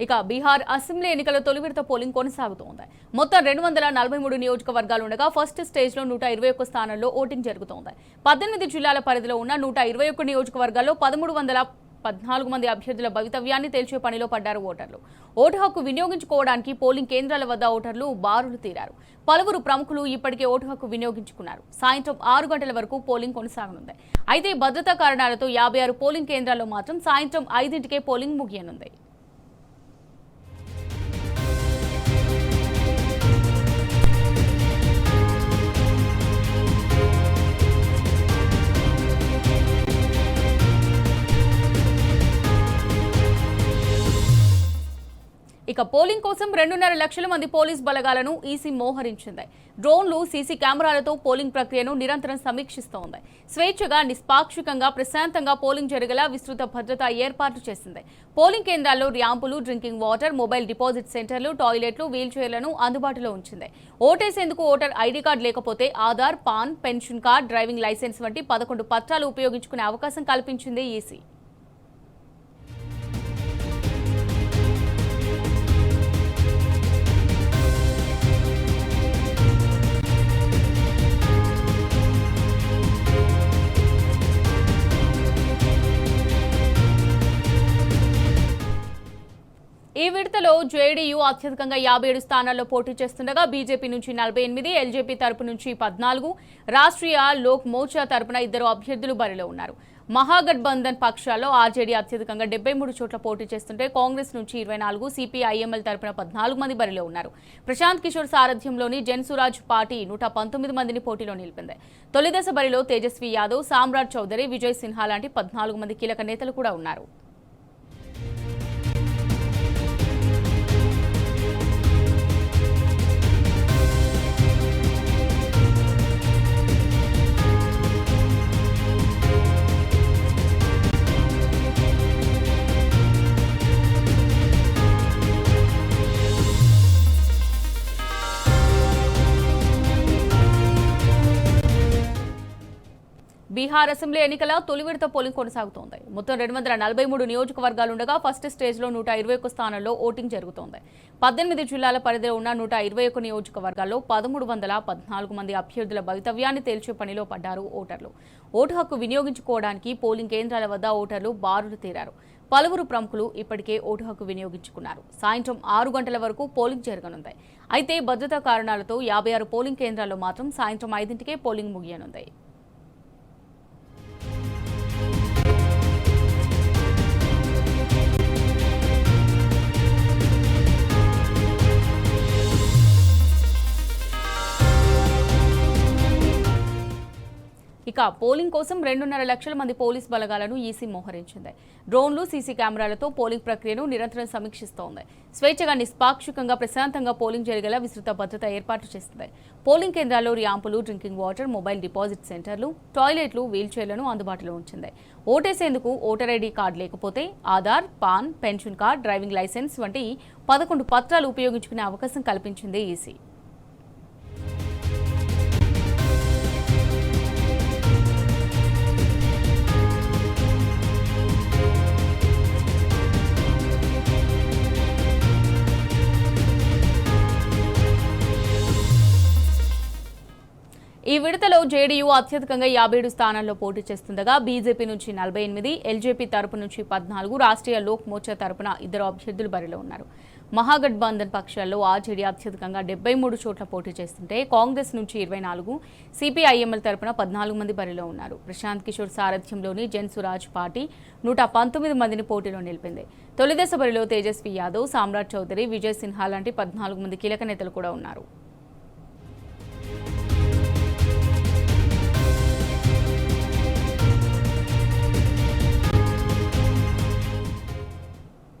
ఇక బీహార్ అసెంబ్లీ ఎన్నికల తొలి విడత పోలింగ్ కొనసాగుతోంది. మొత్తం 243 నియోజకవర్గాలు ఉండగా ఫస్ట్ స్టేజ్లో 121 స్థానాల్లో ఓటింగ్ జరుగుతోంది. 18 జిల్లాల పరిధిలో ఉన్న 121 నియోజకవర్గాల్లో 1314 మంది అభ్యర్థుల భవితవ్యాన్ని తేల్చే పనిలో పడ్డారు ఓటర్లు. ఓటు హక్కు వినియోగించుకోవడానికి పోలింగ్ కేంద్రాల వద్ద ఓటర్లు బారులు తీరారు. పలువురు ప్రముఖులు ఇప్పటికే ఓటు హక్కు వినియోగించుకున్నారు. సాయంత్రం 6 గంటల వరకు పోలింగ్ కొనసాగనుంది. అయితే భద్రతా కారణాలతో 56 పోలింగ్ కేంద్రాల్లో మాత్రం సాయంత్రం 5ంటికే పోలింగ్ ముగియనుంది. ఇక పోలింగ్ కోసం 2.5 లక్షల మంది పోలీస్ బలగాలను ఈసీ మోహరించింది. డ్రోన్లు, సీసీ కెమెరాలతో పోలింగ్ ప్రక్రియను నిరంతరం సమీక్షిస్తోంది. స్వేచ్ఛగా, నిష్పాక్షికంగా, ప్రశాంతంగా పోలింగ్ జరిగేలా విస్తృత భద్రతా ఏర్పాట్లు చేసింది. పోలింగ్ కేంద్రాల్లో ర్యాంపులు, డ్రింకింగ్ వాటర్, మొబైల్ డిపాజిట్ సెంటర్లు, టాయిలెట్లు, వీల్చైర్లను అందుబాటులో ఉంచింది. ఓటేసేందుకు ఓటర్ ఐడీ కార్డు లేకపోతే Aadhaar, PAN, pension card, driving licence వంటి 11 పత్రాలు ఉపయోగించుకునే అవకాశం కల్పించింది ఈసీ. ఈ విడతలో జేడీయూ అత్యధికంగా 57 స్థానాల్లో పోటీ చేస్తుండగా బీజేపీ నుంచి 48, ఎల్జేపీ తరపు నుంచి 14, రాష్ట్రీయ లోక్ మోర్చా తరపున 2 అభ్యర్థులు బరిలో ఉన్నారు. మహాగఠబంధన్ పక్షాల్లో ఆర్జేడీ అత్యధికంగా 73 చోట్ల పోటీ చేస్తుంటే కాంగ్రెస్ నుంచి 24, సిపిఐఎంఎల్ తరపున 14 మంది బరిలో ఉన్నారు. ప్రశాంత్ కిషోర్ సారథ్యంలోని జన్సురాజ్ పార్టీ 119 మందిని పోటీలో నిలిపింది. తొలిదశ బరిలో తేజస్వి యాదవ్, సామ్రాట్ చౌదరి, విజయ్ సిన్హా లాంటి 14 మంది కీలక నేతలు కూడా ఉన్నారు. బీహార్ అసెంబ్లీ ఎన్నికల తొలి విడత పోలింగ్ కొనసాగుతోంది. మొత్తం 243 నియోజకవర్గాలుండగా ఫస్ట్ స్టేజ్లో 121 స్థానాల్లో ఓటింగ్ జరుగుతోంది. 18 జిల్లాల పరిధిలో ఉన్న 121 నియోజకవర్గాల్లో 1314 మంది అభ్యర్థుల భవితవ్యాన్ని తేల్చే పనిలో పడ్డారు ఓటర్లు. ఓటు హక్కు వినియోగించుకోవడానికి పోలింగ్ కేంద్రాల వద్ద ఓటర్లు బారులు తీరారు. పలువురు ప్రముఖులు ఇప్పటికే ఓటు హక్కు వినియోగించుకున్నారు. సాయంత్రం 6 గంటల వరకు పోలింగ్ జరగనుంది. అయితే భద్రతా కారణాలతో 56 పోలింగ్ కేంద్రాల్లో మాత్రం సాయంత్రం 5ంటికే పోలింగ్ ముగియనుంది. ఇక పోలింగ్ కోసం 2.5 లక్షల మంది పోలీస్ బలగాలను ఈసీ మోహరించింది. డ్రోన్లు, సీసీ కెమెరాలతో పోలింగ్ ప్రక్రియను నిరంతరం సమీక్షిస్తోంది. స్వేచ్ఛగా, నిష్పాక్షికంగా, ప్రశాంతంగా పోలింగ్ జరిగేలా విస్తృత భద్రత ఏర్పాటు చేస్తుంది. పోలింగ్ కేంద్రాల్లో ర్యాంపులు, డ్రింకింగ్ వాటర్, మొబైల్ డిపాజిట్ సెంటర్లు, టాయిలెట్లు, వీల్చైర్లను అందుబాటులో ఉంచింది. ఓటేసేందుకు ఓటర్ ఐడీ కార్డు లేకపోతే Aadhaar, PAN, pension card, driving licence వంటి 11 పత్రాలు ఉపయోగించుకునే అవకాశం కల్పించింది ఈసీ. ఈ విడతలో జేడీయూ అత్యధికంగా 57 స్థానాల్లో పోటీ చేస్తుండగా బీజేపీ నుంచి 48, ఎల్జేపీ తరపు నుంచి 14, రాష్ట్రీయ లోక్ మోర్చా తరపున 2 అభ్యర్థులు బరిలో ఉన్నారు. మహాగఠబంధన్ పక్షాల్లో ఆర్జేడీ అత్యధికంగా 73 చోట్ల పోటీ చేస్తుంటే కాంగ్రెస్ నుంచి 24, సిపిఐఎంఎల్ తరపున 14 మంది బరిలో ఉన్నారు. ప్రశాంత్ కిషోర్ సారథ్యంలోని జన్సురాజ్ పార్టీ 119 మందిని పోటీలో నిలిపింది. తొలిదశ బరిలో తేజస్వి యాదవ్, సామ్రాట్ చౌదరి, విజయ్ సిన్హా లాంటి 14 మంది కీలక నేతలు కూడా ఉన్నారు.